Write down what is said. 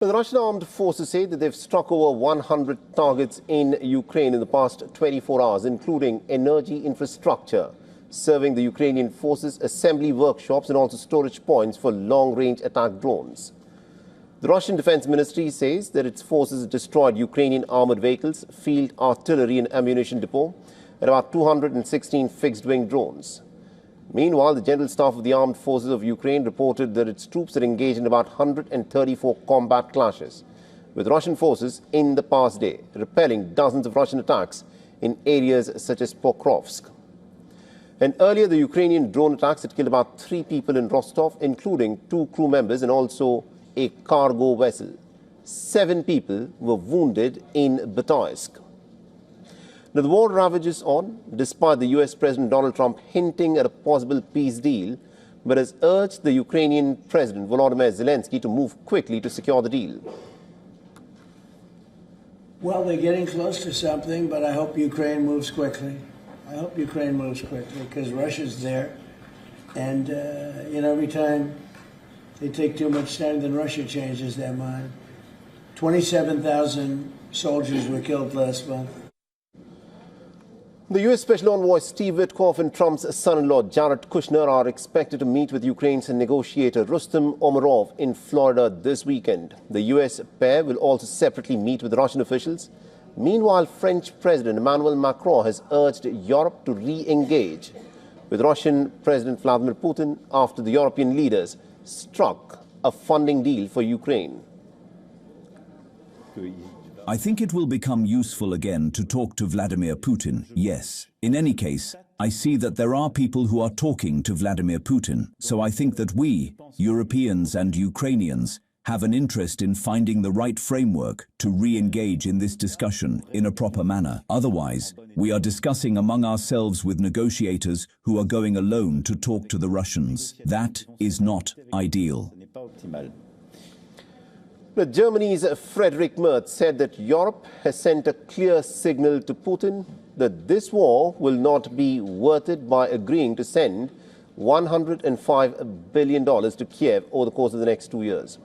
The Russian armed forces say that they've struck over 100 targets in Ukraine in the past 24 hours, including energy infrastructure, serving the Ukrainian forces, assembly workshops and also storage points for long-range attack drones. The Russian Defense Ministry says that its forces destroyed Ukrainian armored vehicles, field artillery and ammunition depot, and about 216 fixed-wing drones. Meanwhile, the General Staff of the Armed Forces of Ukraine reported that its troops are engaged in about 134 combat clashes with Russian forces in the past day, repelling dozens of Russian attacks in areas such as Pokrovsk. And earlier, the Ukrainian drone attacks had killed about 3 people in Rostov, including 2 crew members and also a cargo vessel. 7 people were wounded in Batoysk. Now, the war ravages on, despite the US President Donald Trump hinting at a possible peace deal, but has urged the Ukrainian President Volodymyr Zelensky to move quickly to secure the deal. Well, they're getting close to something, but I hope Ukraine moves quickly. I hope Ukraine moves quickly because Russia's there. And, every time they take too much time, then Russia changes their mind. 27,000 soldiers were killed last month. The U.S. Special Envoy Steve Witkoff and Trump's son-in-law Jared Kushner are expected to meet with Ukraine's negotiator Rustem Umerov in Florida this weekend. The U.S. pair will also separately meet with Russian officials. Meanwhile, French President Emmanuel Macron has urged Europe to re-engage with Russian President Vladimir Putin after the European leaders struck a funding deal for Ukraine. I think it will become useful again to talk to Vladimir Putin, yes. In any case, I see that there are people who are talking to Vladimir Putin, so I think that we, Europeans and Ukrainians, have an interest in finding the right framework to re-engage in this discussion in a proper manner. Otherwise, we are discussing among ourselves with negotiators who are going alone to talk to the Russians. That is not ideal. Germany's Friedrich Merz said that Europe has sent a clear signal to Putin that this war will not be worth it by agreeing to send $105 billion to Kyiv over the course of the next 2 years.